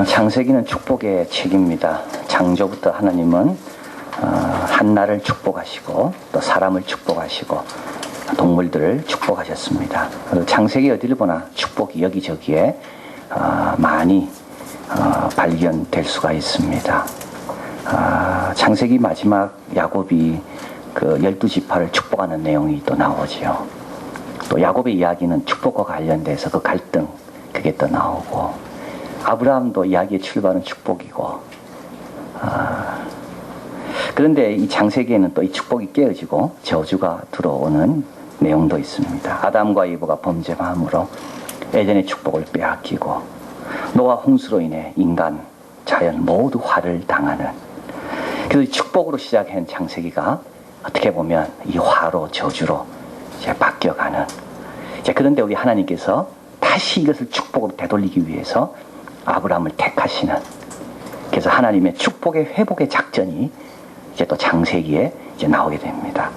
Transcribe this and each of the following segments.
창세기는 축복의 책입니다. 창조부터 하나님은 한나를 축복하시고 또 사람을 축복하시고 동물들을 축복하셨습니다. 창세기 어디를 보나 축복이 여기저기에 많이 발견될 수가 있습니다. 창세기 마지막 야곱이 그 12지파를 축복하는 내용이 또 나오지요. 또 야곱의 이야기는 축복과 관련돼서 그 갈등 그게 또 나오고, 아브라함도 이야기의 출발은 축복이고, 그런데 이 창세기에는 또 이 축복이 깨어지고 저주가 들어오는 내용도 있습니다. 아담과 이브가 범죄함으로 예전의 축복을 빼앗기고, 노아 홍수로 인해 인간, 자연 모두 화를 당하는, 그래서 이 축복으로 시작한 창세기가 어떻게 보면 이 화로 저주로 이제 바뀌어가는, 이제 그런데 우리 하나님께서 다시 이것을 축복으로 되돌리기 위해서 아브라함을 택하시는, 그래서 하나님의 축복의 회복의 작전이 이제 또 창세기에 이제 나오게 됩니다.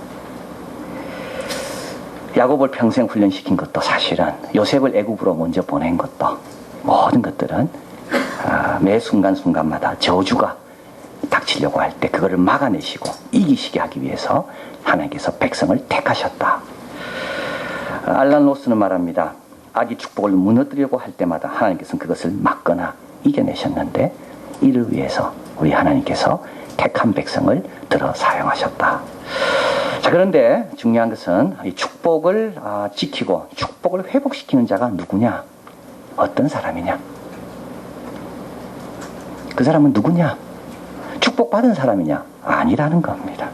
야곱을 평생 훈련시킨 것도 사실은 요셉을 애굽으로 먼저 보낸 것도, 모든 것들은 매 순간순간마다 저주가 닥치려고 할 때 그거를 막아내시고 이기시게 하기 위해서 하나님께서 백성을 택하셨다. 알란 로스는 말합니다. 악이 축복을 무너뜨리려고 할 때마다 하나님께서는 그것을 막거나 이겨내셨는데, 이를 위해서 우리 하나님께서 택한 백성을 들어 사용하셨다. 자, 그런데 중요한 것은 이 축복을 지키고 축복을 회복시키는 자가 누구냐? 어떤 사람이냐? 그 사람은 누구냐? 축복받은 사람이냐? 아니라는 겁니다.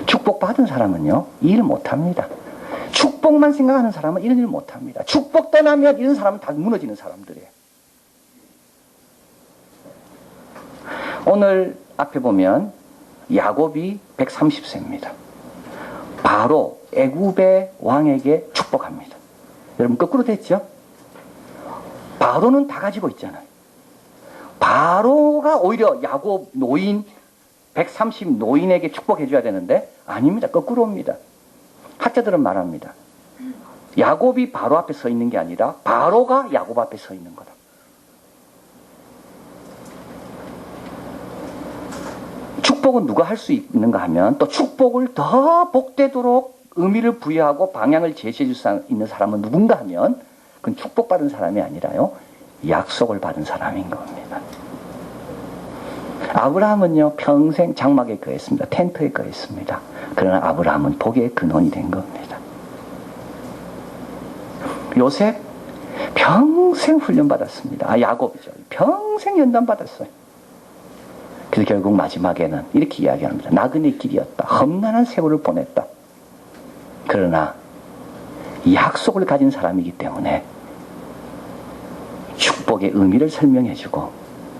축복받은 사람은요, 일을 못합니다. 축복만 생각하는 사람은 이런 일 못합니다. 축복 떠나면 이런 사람은 다 무너지는 사람들이에요. 오늘 앞에 보면 야곱이 130세입니다. 바로 애굽의 왕에게 축복합니다. 여러분 거꾸로 됐죠? 바로는 다 가지고 있잖아요. 바로가 오히려 야곱 노인 130 노인에게 축복해 줘야 되는데 아닙니다. 거꾸로 옵니다. 학자들은 말합니다. 야곱이 바로 앞에 서 있는 게 아니라 바로가 야곱 앞에 서 있는 거다. 축복은 누가 할 수 있는가 하면, 또 축복을 더 복되도록 의미를 부여하고 방향을 제시해 줄 수 있는 사람은 누군가 하면, 그건 축복받은 사람이 아니라요, 약속을 받은 사람인 겁니다. 아브라함은요, 평생 장막에 거했습니다. 텐트에 거했습니다. 그러나 아브라함은 복의 근원이 된 겁니다. 요셉 평생 훈련받았습니다. 야곱이죠. 평생 연단받았어요. 그래서 결국 마지막에는 이렇게 이야기합니다. 나그네 길이었다. 험난한 세월을 보냈다. 그러나 약속을 가진 사람이기 때문에 축복의 의미를 설명해주고,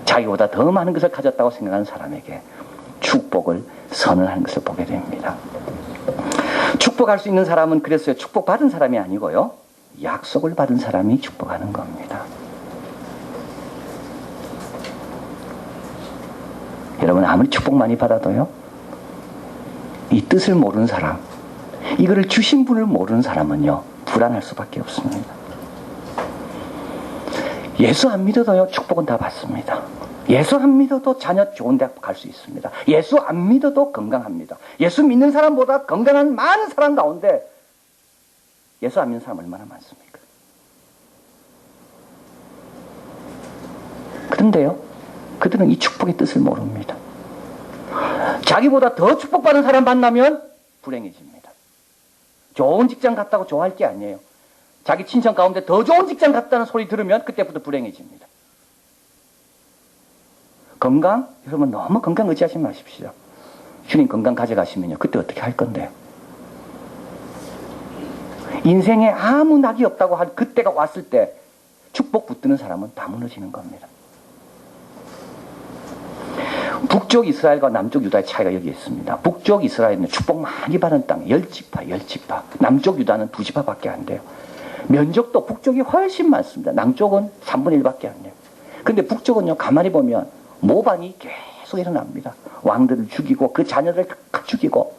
자기보다 더 많은 것을 가졌다고 생각하는 사람에게 축복을 선언하는 것을 보게 됩니다. 축복할 수 있는 사람은 그랬어요. 축복받은 사람이 아니고요, 약속을 받은 사람이 축복하는 겁니다. 여러분, 아무리 축복 많이 받아도요, 이 뜻을 모르는 사람, 이거를 주신 분을 모르는 사람은요, 불안할 수밖에 없습니다. 예수 안 믿어도요, 축복은 다 받습니다. 예수 안 믿어도 자녀 좋은 대학 갈 수 있습니다. 예수 안 믿어도 건강합니다. 예수 믿는 사람보다 건강한 많은 사람 가운데 예수 안 믿는 사람 얼마나 많습니까? 그런데요, 그들은 이 축복의 뜻을 모릅니다. 자기보다 더 축복받은 사람 만나면 불행해집니다. 좋은 직장 갔다고 좋아할 게 아니에요. 자기 친척 가운데 더 좋은 직장 갔다는 소리 들으면 그때부터 불행해집니다. 건강? 여러분 너무 건강 의지하지 마십시오. 주님 건강 가져가시면요, 그때 어떻게 할 건데요? 인생에 아무 낙이 없다고 할 그때가 왔을 때 축복 붙드는 사람은 다 무너지는 겁니다. 북쪽 이스라엘과 남쪽 유다의 차이가 여기 있습니다. 북쪽 이스라엘은 축복 많이 받은 땅 10지파. 남쪽 유다는 2지파밖에 안 돼요. 면적도 북쪽이 훨씬 많습니다. 남쪽은 3분의 1밖에 안 돼요. 근데 북쪽은요, 가만히 보면 모반이 계속 일어납니다. 왕들을 죽이고 그 자녀들을 다 죽이고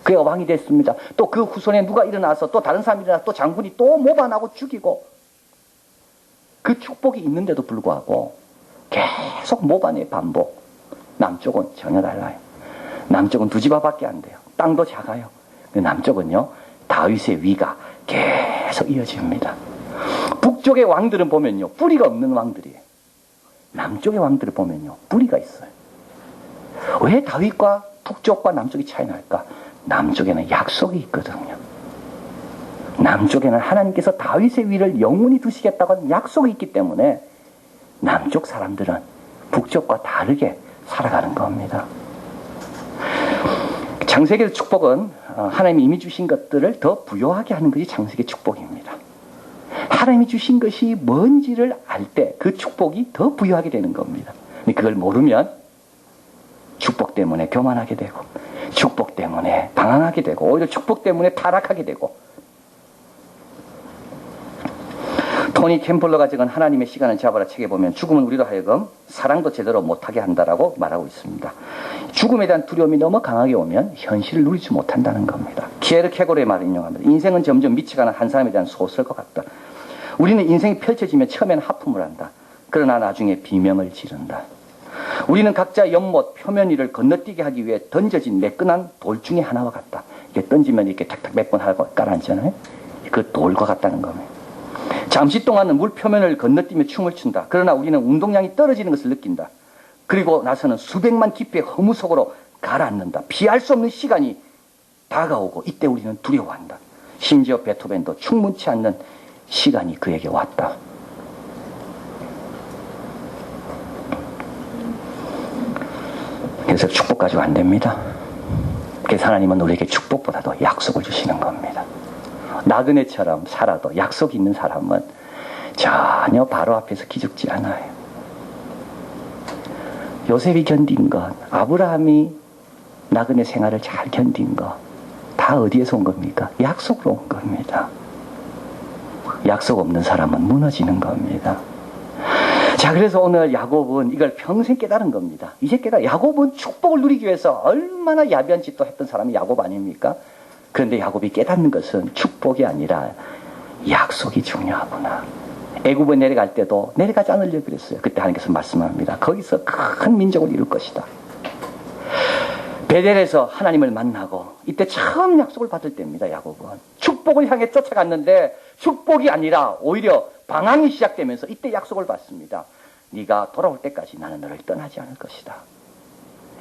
그가 왕이 됐습니다. 또 그 후손에 누가 일어나서 또 다른 사람이 일어나서 또 장군이 또 모반하고 죽이고, 그 축복이 있는데도 불구하고 계속 모반의 반복. 남쪽은 전혀 달라요. 남쪽은 두 집안밖에 안 돼요. 땅도 작아요. 남쪽은요, 다윗의 위가 계속 이어집니다. 북쪽의 왕들은 보면요, 뿌리가 없는 왕들이에요. 남쪽의 왕들을 보면요, 뿌리가 있어요. 왜 다윗과 북쪽과 남쪽이 차이 날까? 남쪽에는 약속이 있거든요. 남쪽에는 하나님께서 다윗의 위를 영원히 두시겠다고 하는 약속이 있기 때문에 남쪽 사람들은 북쪽과 다르게 살아가는 겁니다. 창세기의 축복은 하나님이 이미 주신 것들을 더 부요하게 하는 것이 창세기의 축복입니다. 하나님이 주신 것이 뭔지를 알 때 그 축복이 더 부요하게 되는 겁니다. 근데 그걸 모르면 축복 때문에 교만하게 되고, 축복 때문에 방황하게 되고, 오히려 축복 때문에 타락하게 되고. 토니 캠플러가 적은 하나님의 시간을 잡아라 책에 보면 죽음은 우리로 하여금 사랑도 제대로 못하게 한다라고 말하고 있습니다. 죽음에 대한 두려움이 너무 강하게 오면 현실을 누리지 못한다는 겁니다. 키에르케고르의 말을 인용합니다. 인생은 점점 미쳐가는 한 사람에 대한 소설과 같다. 우리는 인생이 펼쳐지면 처음에는 하품을 한다. 그러나 나중에 비명을 지른다. 우리는 각자 연못 표면 위를 건너뛰게 하기 위해 던져진 매끈한 돌 중에 하나와 같다. 이게 던지면 이렇게 탁탁 몇 번 하고 깔아앉잖아요. 그 돌과 같다는 겁니다. 잠시 동안은 물 표면을 건너뛰며 춤을 춘다. 그러나 우리는 운동량이 떨어지는 것을 느낀다. 그리고 나서는 수백만 깊이의 허무 속으로 가라앉는다. 피할 수 없는 시간이 다가오고 이때 우리는 두려워한다. 심지어 베토벤도 충분치 않는 시간이 그에게 왔다. 그래서 축복 가지고 안 됩니다. 그래서 하나님은 우리에게 축복보다도 약속을 주시는 겁니다. 나그네처럼 살아도 약속이 있는 사람은 전혀 바로 앞에서 기죽지 않아요. 요셉이 견딘 것, 아브라함이 나그네 생활을 잘 견딘 것, 다 어디에서 온 겁니까? 약속으로 온 겁니다. 약속 없는 사람은 무너지는 겁니다. 자, 그래서 오늘 야곱은 이걸 평생 깨달은 겁니다. 이제 야곱은 축복을 누리기 위해서 얼마나 야비한 짓도 했던 사람이 야곱 아닙니까? 그런데 야곱이 깨닫는 것은 축복이 아니라 약속이 중요하구나. 애굽에 내려갈 때도 내려가지 않으려고 그랬어요. 그때 하나님께서 말씀합니다. 거기서 큰 민족을 이룰 것이다. 베델에서 하나님을 만나고 이때 처음 약속을 받을 때입니다. 야곱은 축복을 향해 쫓아갔는데 축복이 아니라 오히려 방황이 시작되면서 이때 약속을 받습니다. 네가 돌아올 때까지 나는 너를 떠나지 않을 것이다.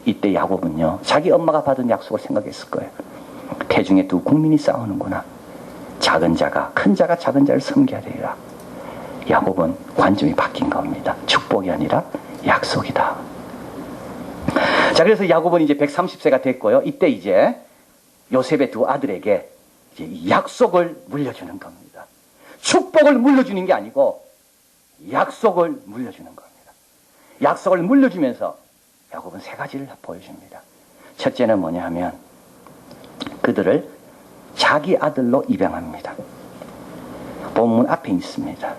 이때 야곱은요, 자기 엄마가 받은 약속을 생각했을 거예요. 태중에 두 국민이 싸우는구나. 작은 자가 큰 자가 작은 자를 섬겨야 되리라. 야곱은 관점이 바뀐 겁니다. 축복이 아니라 약속이다. 자, 그래서 야곱은 이제 130세가 됐고요. 이때 이제 요셉의 두 아들에게 이제 약속을 물려주는 겁니다. 축복을 물려주는 게 아니고 약속을 물려주는 겁니다. 약속을 물려주면서 야곱은 세 가지를 보여줍니다. 첫째는 뭐냐 하면 그들을 자기 아들로 입양합니다. 본문 앞에 있습니다.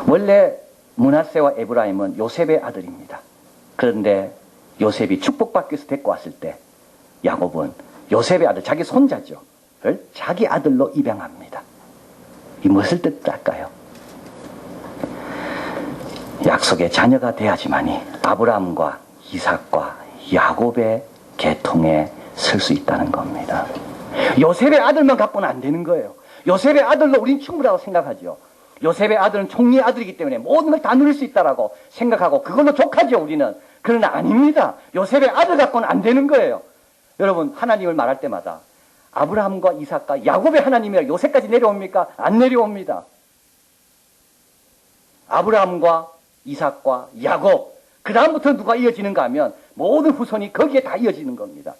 원래 므낫세와 에브라임은 요셉의 아들입니다. 그런데 요셉이 축복받기 위해서 데리고 왔을 때 야곱은 요셉의 아들, 자기 손자죠. 를 자기 아들로 입양합니다. 이 무엇을 뜻할까요? 약속의 자녀가 돼야지만이 아브라함과 이삭과 야곱의 계통에 설 수 있다는 겁니다. 요셉의 아들만 갖고는 안 되는 거예요. 요셉의 아들로 우린 충분하다고 생각하죠. 요셉의 아들은 총리의 아들이기 때문에 모든 걸 다 누릴 수 있다라고 생각하고 그걸로 족하죠, 우리는. 그러나 아닙니다. 요셉의 아들 갖고는 안 되는 거예요. 여러분, 하나님을 말할 때마다 아브라함과 이삭과 야곱의 하나님이라 요셉까지 내려옵니까? 안 내려옵니다. 아브라함과 이삭과 야곱, 그 다음부터 누가 이어지는가 하면 모든 후손이 거기에 다 이어지는 겁니다.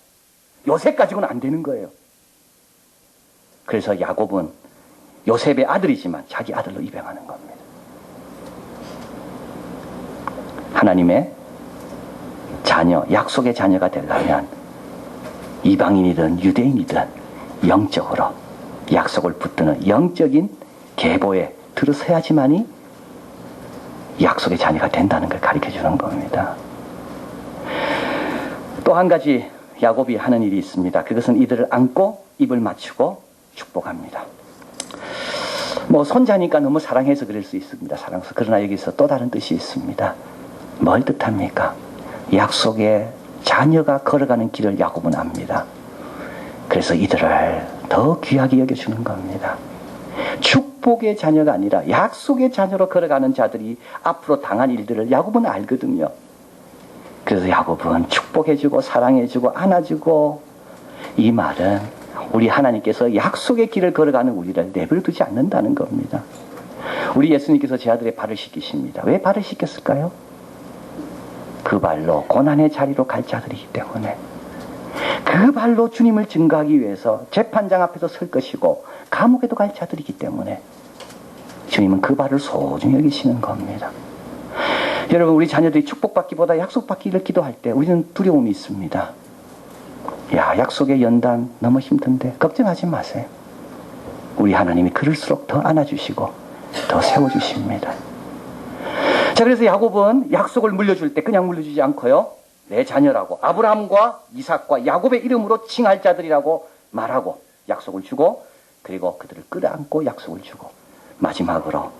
요셉 가지고는 안 되는 거예요. 그래서 야곱은 요셉의 아들이지만 자기 아들로 입양하는 겁니다. 하나님의 자녀, 약속의 자녀가 되려면 이방인이든 유대인이든 영적으로 약속을 붙드는 영적인 계보에 들어서야지만이 약속의 자녀가 된다는 걸 가르쳐 주는 겁니다. 또 한 가지 야곱이 하는 일이 있습니다. 그것은 이들을 안고 입을 맞추고 축복합니다. 뭐 손자니까 너무 사랑해서 그럴 수 있습니다. 사랑해서. 그러나 여기서 또 다른 뜻이 있습니다. 뭘 뜻합니까? 약속의 자녀가 걸어가는 길을 야곱은 압니다. 그래서 이들을 더 귀하게 여겨주는 겁니다. 축복의 자녀가 아니라 약속의 자녀로 걸어가는 자들이 앞으로 당한 일들을 야곱은 알거든요. 그래서 야곱은 축복해주고 사랑해주고 안아주고, 이 말은 우리 하나님께서 약속의 길을 걸어가는 우리를 내버려두지 않는다는 겁니다. 우리 예수님께서 제 아들의 발을 씻기십니다. 왜 발을 씻겼을까요? 그 발로 고난의 자리로 갈 자들이기 때문에, 그 발로 주님을 증거하기 위해서 재판장 앞에서 설 것이고 감옥에도 갈 자들이기 때문에 주님은 그 발을 소중히 여기시는 겁니다. 여러분, 우리 자녀들이 축복받기보다 약속받기를 기도할 때 우리는 두려움이 있습니다. 야, 약속의 연단 너무 힘든데 걱정하지 마세요. 우리 하나님이 그럴수록 더 안아주시고 더 세워주십니다. 자, 그래서 야곱은 약속을 물려줄 때 그냥 물려주지 않고요, 내 자녀라고 아브라함과 이삭과 야곱의 이름으로 칭할 자들이라고 말하고 약속을 주고, 그리고 그들을 끌어안고 약속을 주고, 마지막으로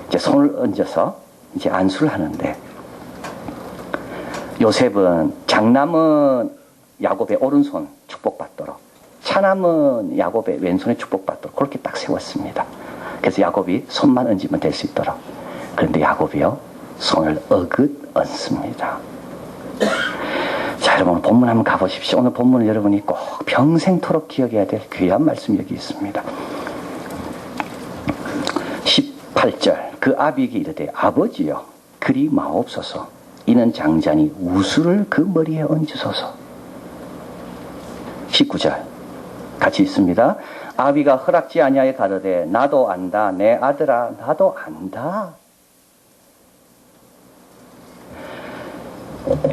이제 손을 얹어서 이제 안수를 하는데, 요셉은 장남은 야곱의 오른손 축복받도록, 차남은 야곱의 왼손에 축복받도록 그렇게 딱 세웠습니다. 그래서 야곱이 손만 얹으면 될 수 있도록. 그런데 야곱이요, 손을 어긋 얹습니다. 자, 여러분, 본문 한번 가보십시오. 오늘 본문은 여러분이 꼭 평생토록 기억해야 될 귀한 말씀이 여기 있습니다. 18절, 그 아비에게 이르되 아버지여 그리 마옵소서. 이는 장자니 우수를 그 머리에 얹으소서. 19절 같이 있습니다. 아비가 허락지 아니하여 가로되 나도 안다 내 아들아 나도 안다.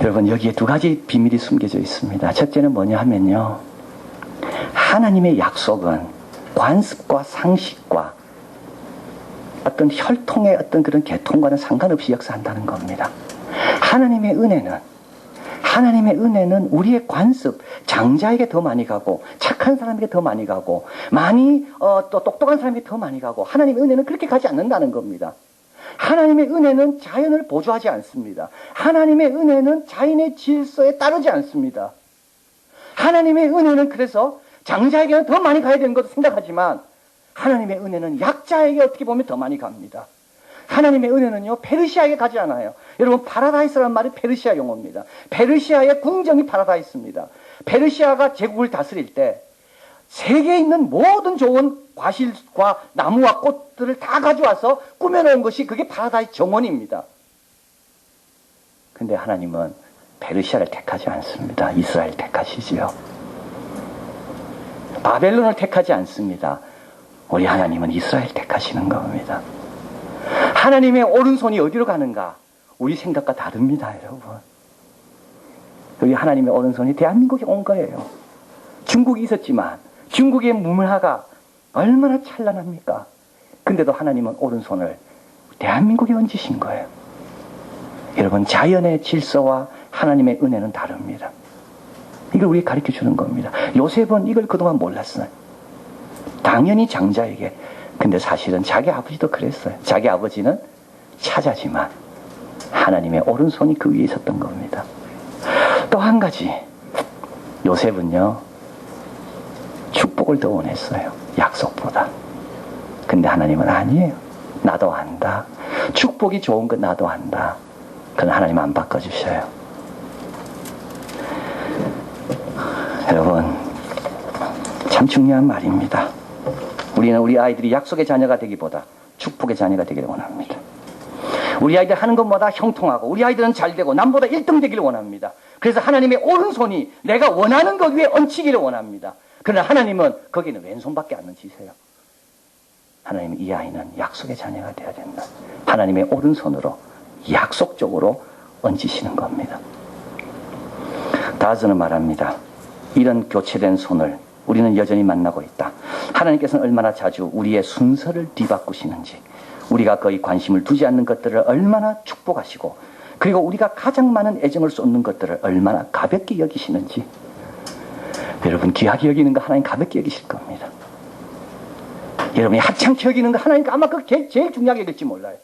여러분, 여기에 두 가지 비밀이 숨겨져 있습니다. 첫째는 뭐냐 하면요, 하나님의 약속은 관습과 상식과 어떤 혈통의 어떤 그런 계통과는 상관없이 역사한다는 겁니다. 하나님의 은혜는 우리의 관습, 장자에게 더 많이 가고 착한 사람에게 더 많이 가고 많이 또 똑똑한 사람에게 더 많이 가고, 하나님의 은혜는 그렇게 가지 않는다는 겁니다. 하나님의 은혜는 자연을 보조하지 않습니다. 하나님의 은혜는 자연의 질서에 따르지 않습니다. 하나님의 은혜는 그래서 장자에게는 더 많이 가야 되는 것도 생각하지만, 하나님의 은혜는 약자에게 어떻게 보면 더 많이 갑니다. 하나님의 은혜는요, 페르시아에게 가지 않아요. 여러분, 파라다이스라는 말이 페르시아 용어입니다. 페르시아의 궁정이 파라다이스입니다. 페르시아가 제국을 다스릴 때 세계에 있는 모든 좋은 과실과 나무와 꽃들을 다 가져와서 꾸며놓은 것이 그게 파라다이스 정원입니다. 근데 하나님은 페르시아를 택하지 않습니다. 이스라엘 택하시지요. 바벨론을 택하지 않습니다. 우리 하나님은 이스라엘 택하시는 겁니다. 하나님의 오른손이 어디로 가는가? 우리 생각과 다릅니다, 여러분. 여기 하나님의 오른손이 대한민국에 온 거예요. 중국이 있었지만 중국의 문화가 얼마나 찬란합니까? 근데도 하나님은 오른손을 대한민국에 얹으신 거예요. 여러분, 자연의 질서와 하나님의 은혜는 다릅니다. 이걸 우리에게 가르쳐 주는 겁니다. 요셉은 이걸 그동안 몰랐어요. 당연히 장자에게. 근데 사실은 자기 아버지도 그랬어요. 자기 아버지는 차자지만 하나님의 오른손이 그 위에 있었던 겁니다. 또 한 가지, 요셉은요, 축복을 더 원했어요. 약속보다. 근데 하나님은 아니에요. 나도 안다. 축복이 좋은 건 나도 안다. 그건 하나님 안 바꿔주셔요. 여러분, 참 중요한 말입니다. 우리는 우리 아이들이 약속의 자녀가 되기보다 축복의 자녀가 되기를 원합니다. 우리 아이들 하는 것마다 형통하고 우리 아이들은 잘되고 남보다 1등 되기를 원합니다. 그래서 하나님의 오른손이 내가 원하는 것 위에 얹히기를 원합니다. 그러나 하나님은 거기는 왼손밖에 안 얹히세요. 하나님은 이 아이는 약속의 자녀가 되어야 된다. 하나님의 오른손으로 약속적으로 얹히시는 겁니다. 다스는 말합니다. 이런 교체된 손을 우리는 여전히 만나고 있다. 하나님께서는 얼마나 자주 우리의 순서를 뒤바꾸시는지, 우리가 거의 관심을 두지 않는 것들을 얼마나 축복하시고, 그리고 우리가 가장 많은 애정을 쏟는 것들을 얼마나 가볍게 여기시는지 여러분 귀하게 여기는 거 하나님 가볍게 여기실 겁니다. 여러분이 하찮게 여기는 거 하나님 아마 그게 제일 중요하게 여길지 몰라요.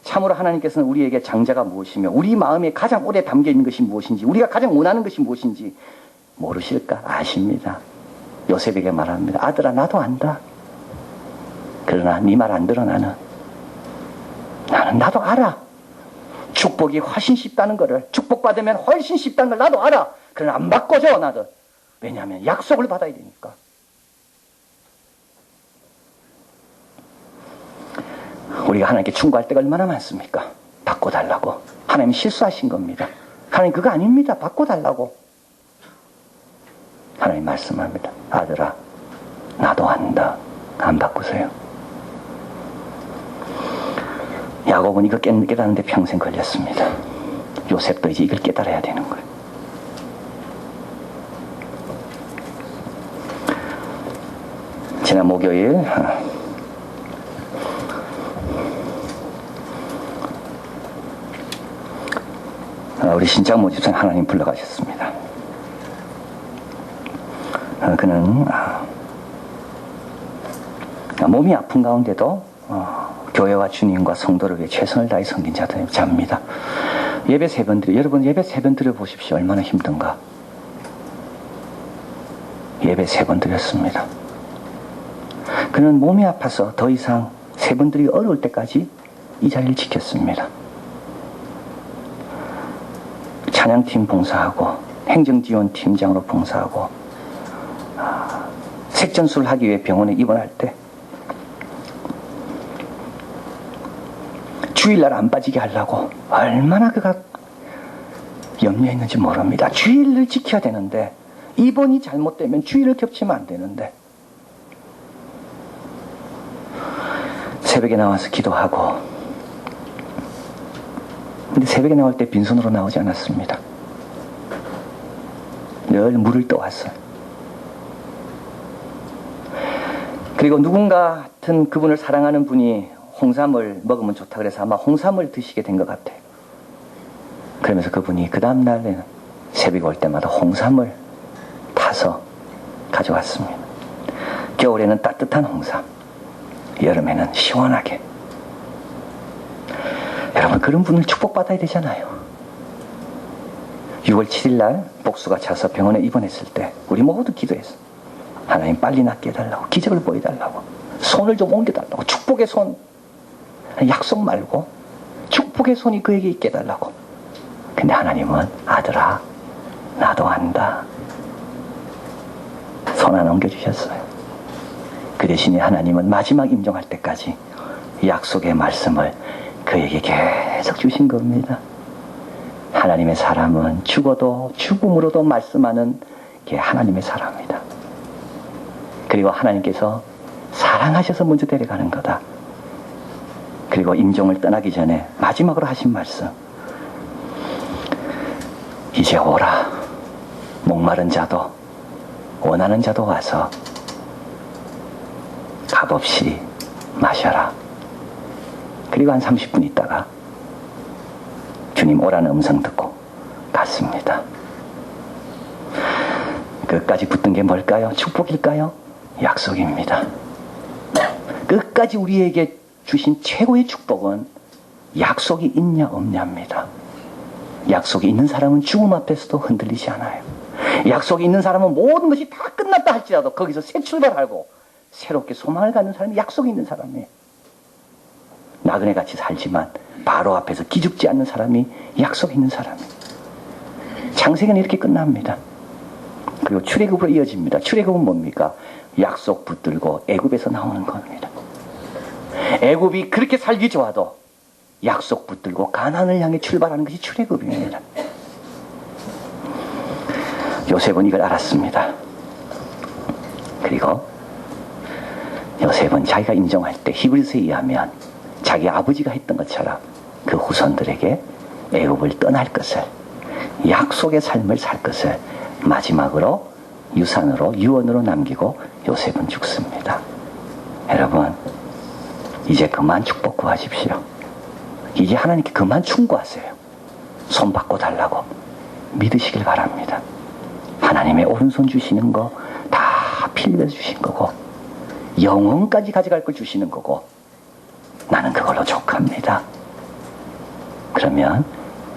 참으로 하나님께서는 우리에게 장자가 무엇이며 우리 마음에 가장 오래 담겨있는 것이 무엇인지 우리가 가장 원하는 것이 무엇인지 모르실까? 아십니다. 요셉에게 말합니다. 아들아 나도 안다. 그러나 네 말 안 들어 나는 나도 알아. 축복이 훨씬 쉽다는 거를 축복받으면 훨씬 쉽다는 걸 나도 알아. 그러나 안 바꿔줘 나도. 왜냐하면 약속을 받아야 되니까. 우리가 하나님께 충고할 때가 얼마나 많습니까? 바꿔달라고. 하나님 실수하신 겁니다. 하나님 그거 아닙니다. 바꿔달라고. 하나님 말씀합니다. 아들아 나도 안다. 안 바꾸세요. 야곱은 이거 깨닫는데 평생 걸렸습니다. 요셉도 이제 이걸 깨달아야 되는 거예요. 지난 목요일 우리 신장모 집사님 하나님 불러가셨습니다. 그는 몸이 아픈 가운데도 교회와 주님과 성도를 위해 최선을 다해 섬긴 자입니다. 예배 3번 드려 여러분 예배 3번 드려 보십시오. 얼마나 힘든가. 예배 3번 드렸습니다. 그는 몸이 아파서 더 이상 3번 드리기 어려울 때까지 이 자리를 지켰습니다. 찬양팀 봉사하고 행정지원 팀장으로 봉사하고 색전수를 하기 위해 병원에 입원할 때 주일날 안 빠지게 하려고 얼마나 그가 염려했는지 모릅니다. 주일을 지켜야 되는데 입원이 잘못되면 주일을 겹치면 안 되는데 새벽에 나와서 기도하고 근데 새벽에 나올 때 빈손으로 나오지 않았습니다. 늘 물을 떠왔어요. 그리고 누군가 같은 그분을 사랑하는 분이 홍삼을 먹으면 좋다 그래서 아마 홍삼을 드시게 된 것 같아요. 그러면서 그분이 그 다음날에는 새벽에 올 때마다 홍삼을 타서 가져왔습니다. 겨울에는 따뜻한 홍삼, 여름에는 시원하게. 여러분 그런 분을 축복받아야 되잖아요. 6월 7일날 복수가 차서 병원에 입원했을 때 우리 모두 기도했어요. 하나님 빨리 낫게 해달라고, 기적을 보여달라고, 손을 좀 옮겨달라고, 축복의 손, 약속 말고 축복의 손이 그에게 있게 해달라고. 근데 하나님은 아들아 나도 안다. 손 안 옮겨주셨어요. 그 대신에 하나님은 마지막 임종할 때까지 약속의 말씀을 그에게 계속 주신 겁니다. 하나님의 사람은 죽어도 죽음으로도 말씀하는 게 하나님의 사람이다. 그리고 하나님께서 사랑하셔서 먼저 데려가는 거다. 그리고 임종을 떠나기 전에 마지막으로 하신 말씀, 이제 오라. 목마른 자도 원하는 자도 와서 값없이 마셔라. 그리고 한 30분 있다가 주님 오라는 음성 듣고 갔습니다. 끝까지 붙든 게 뭘까요? 축복일까요? 약속입니다. 끝까지 우리에게 주신 최고의 축복은 약속이 있냐 없냐입니다. 약속이 있는 사람은 죽음 앞에서도 흔들리지 않아요. 약속이 있는 사람은 모든 것이 다 끝났다 할지라도 거기서 새 출발하고 새롭게 소망을 갖는 사람이 약속이 있는 사람이에요. 나그네같이 살지만 바로 앞에서 기죽지 않는 사람이 약속이 있는 사람이에요. 창세기는 이렇게 끝납니다. 그리고 출애굽으로 이어집니다. 출애굽은 뭡니까? 약속 붙들고 애굽에서 나오는 겁니다. 애굽이 그렇게 살기 좋아도 약속 붙들고 가나안을 향해 출발하는 것이 출애굽입니다. 요셉은 이걸 알았습니다. 그리고 요셉은 자기가 임종할 때 히브리서에 의하면 자기 아버지가 했던 것처럼 그 후손들에게 애굽을 떠날 것을, 약속의 삶을 살 것을 마지막으로 유산으로, 유언으로 남기고 요셉은 죽습니다. 여러분, 이제 그만 축복 구하십시오. 이제 하나님께 그만 충고하세요. 손 바꿔 달라고 믿으시길 바랍니다. 하나님의 오른손 주시는 거 다 필립에서 주신 거고 영혼까지 가져갈 걸 주시는 거고 나는 그걸로 족합니다. 그러면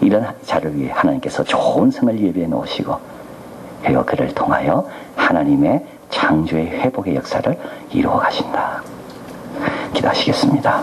이런 자를 위해 하나님께서 좋은 성을 예비해 놓으시고 그리고 그를 통하여 하나님의 창조의 회복의 역사를 이루어 가신다. 기도하시겠습니다.